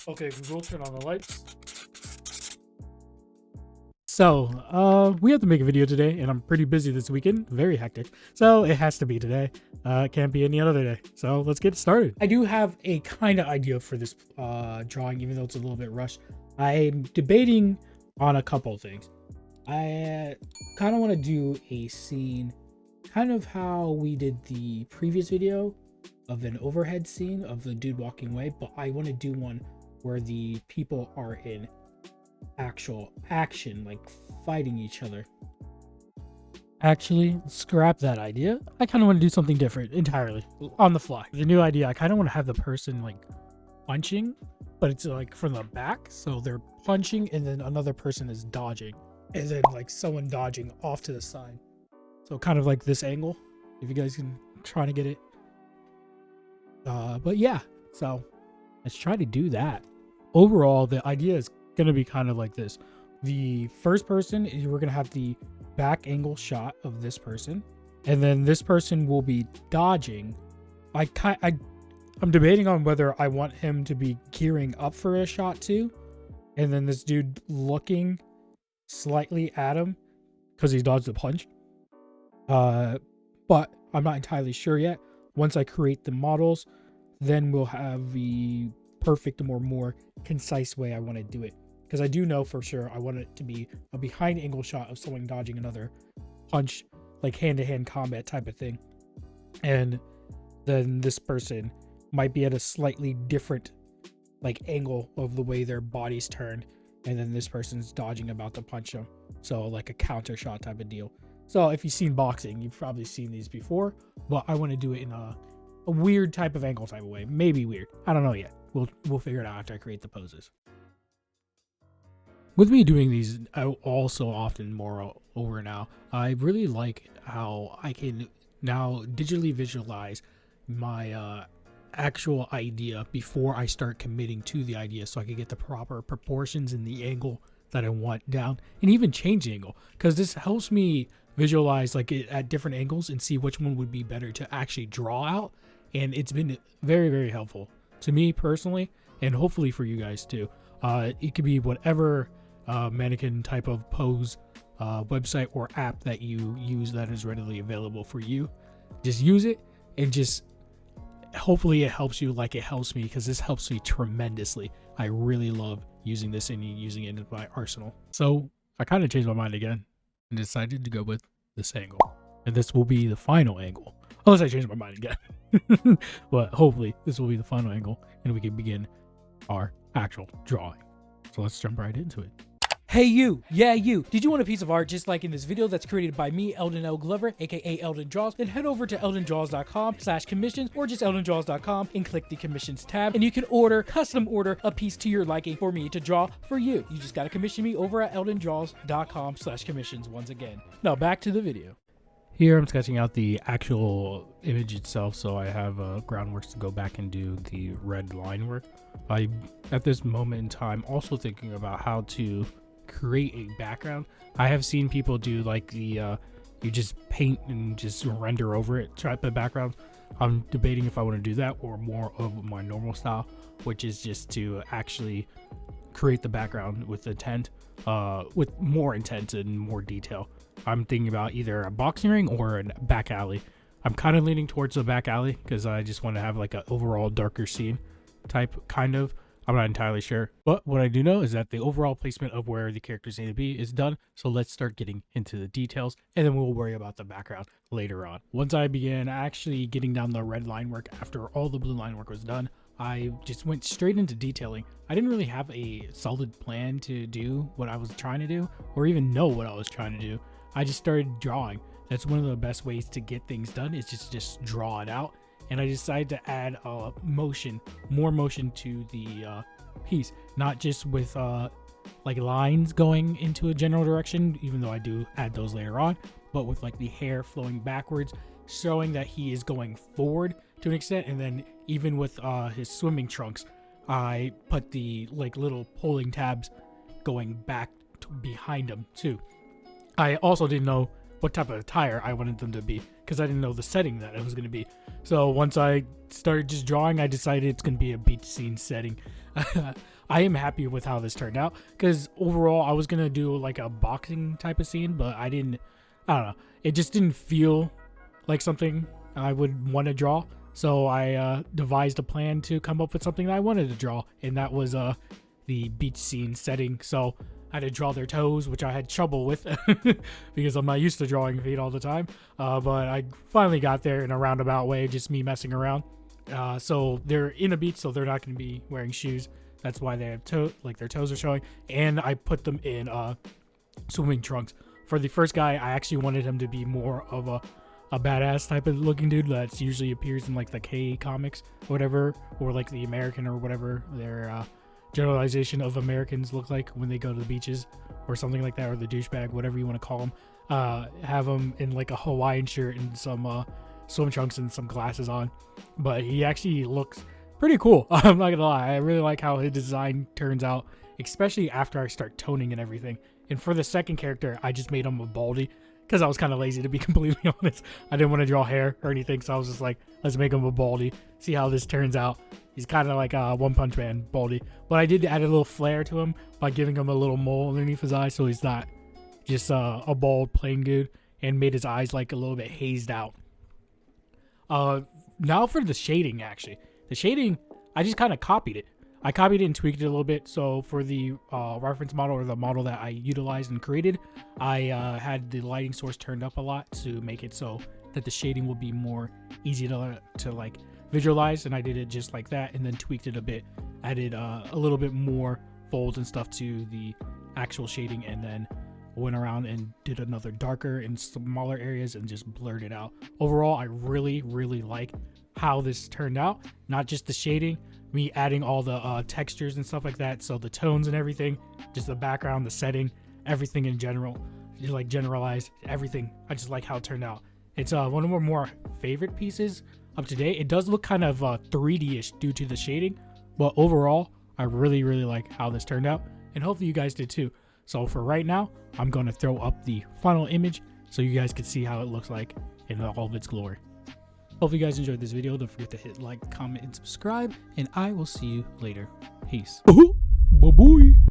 Okay, Google, turn on the lights. So, we have to make a video today, and I'm pretty busy this weekend, very hectic. So it has to be today. It can't be any other day. So let's get started. I do have a kind of idea for this drawing, even though it's a little bit rushed. I'm debating on a couple of things. I kind of want to do a scene, kind of how we did the previous video of an overhead scene of the dude walking away, but I want to do one where the people are in actual action, like fighting each other. Actually, scrap that idea. I kind of want to do something different entirely on the fly. The new idea, I kind of want to have the person like punching, but it's like from the back, so they're punching and then another person is dodging, and then like someone dodging off to the side, so kind of like this angle, if you guys can try to get it. But yeah, so let's try to do that. Overall, the idea is gonna be kind of like this. The first person is, we're gonna have the back angle shot of this person, and then this person will be dodging. I'm debating on whether I want him to be gearing up for a shot too, and then this dude looking slightly at him because he dodged the punch. But I'm not entirely sure yet. Once I create the models, then we'll have the perfect or more concise way I want to do it, because I do know for sure I want it to be a behind angle shot of someone dodging another punch, like hand-to-hand combat type of thing, and then this person might be at a slightly different like angle of the way their body's turned, and then this person's dodging about to punch them, so like a counter shot type of deal. So if you've seen boxing, you've probably seen these before, but I want to do it in a weird type of angle type of way. Maybe weird, I don't know yet. We'll figure it out after I create the poses. With me doing these also often more over now, I really like how I can now digitally visualize my actual idea before I start committing to the idea, so I can get the proper proportions and the angle that I want down, and even change the angle, because this helps me visualize like it at different angles and see which one would be better to actually draw out. And it's been very, very helpful to me personally, and hopefully for you guys too. It could be whatever mannequin type of pose website or app that you use that is readily available for you. Just use it, and just hopefully it helps you like it helps me, because this helps me tremendously. I really love using this and using it in my arsenal. So I kind of changed my mind again and decided to go with this angle, and this will be the final angle, unless I change my mind again. But hopefully this will be the final angle, and we can begin our actual drawing. So let's jump right into it. Hey you, yeah you, did you want a piece of art just like in this video that's created by me, Eldon L. Glover, aka Eldon Draws? Then head over to eldondraws.com/commissions, or just eldondraws.com and click the commissions tab, and you can custom order a piece to your liking for me to draw for you. You just gotta commission me over at eldondraws.com/commissions once again. Now back to the video. Here I'm sketching out the actual image itself, so I have groundworks to go back and do the red line work. I, at this moment in time, also thinking about how to create a background. I have seen people do like the you just paint and just render over it type of background. I'm debating if I want to do that or more of my normal style, which is just to actually create the background with intent, with more intent and more detail. I'm thinking about either a boxing ring or a back alley. I'm kind of leaning towards the back alley because I just want to have like an overall darker scene type, kind of. I'm not entirely sure, but what I do know is that the overall placement of where the characters need to be is done. So let's start getting into the details, and then we'll worry about the background later on. Once I began actually getting down the red line work after all the blue line work was done, I just went straight into detailing. I didn't really have a solid plan to do what I was trying to do, or even know what I was trying to do. I just started drawing. That's one of the best ways to get things done, is just draw it out. And I decided to add more motion to the piece, not just with like lines going into a general direction, even though I do add those later on, but with like the hair flowing backwards, showing that he is going forward to an extent. And then even with his swimming trunks, I put the like little pulling tabs going back behind him too. I also didn't know what type of attire I wanted them to be, because I didn't know the setting that it was going to be. So once I started just drawing, I decided it's going to be a beach scene setting. I am happy with how this turned out, because overall I was going to do like a boxing type of scene, but I don't know. It just didn't feel like something I would want to draw. So I devised a plan to come up with something that I wanted to draw, and that was the beach scene setting. So I had to draw their toes, which I had trouble with because I'm not used to drawing feet all the time. But I finally got there in a roundabout way, just me messing around. So they're in a beach, so they're not going to be wearing shoes. That's why they have their toes are showing. And I put them in swimming trunks. For the first guy, I actually wanted him to be more of a badass type of looking dude that usually appears in like the K comics or whatever, or like the American or whatever their generalization of Americans look like when they go to the beaches or something like that, or the douchebag, whatever you want to call them. Have him in like a Hawaiian shirt and some swim trunks and some glasses on. But he actually looks pretty cool. I'm not gonna lie, I really like how his design turns out, especially after I start toning and everything. And for the second character, I just made him a baldy because I was kind of lazy, to be completely honest. I didn't want to draw hair or anything, so I was just like, let's make him a baldy, see how this turns out. He's kind of like a One Punch Man baldy, but I did add a little flair to him by giving him a little mole underneath his eye, so he's not just a bald plain dude, and made his eyes like a little bit hazed out. Now for the shading, actually. The shading, I just kind of copied it. I copied it and tweaked it a little bit. So for the reference model, or the model that I utilized and created, I had the lighting source turned up a lot to make it so that the shading will be more easy to like visualize, and I did it just like that, and then tweaked it a bit, added a little bit more folds and stuff to the actual shading, and then went around and did another darker in smaller areas and just blurred it out. Overall, I really like how this turned out. Not just the shading, me adding all the textures and stuff like that, so the tones and everything, just the background, the setting, everything in general, just like generalized everything. I just like how it turned out. It's one of my more favorite pieces up to date. It does look kind of 3D-ish due to the shading, but overall I really like how this turned out, and hopefully you guys did too. So for right now, I'm going to throw up the final image so you guys can see how it looks like in all of its glory. Hope you guys enjoyed this video. Don't forget to hit like, comment, and subscribe, and I will see you later. Peace. Bye-bye.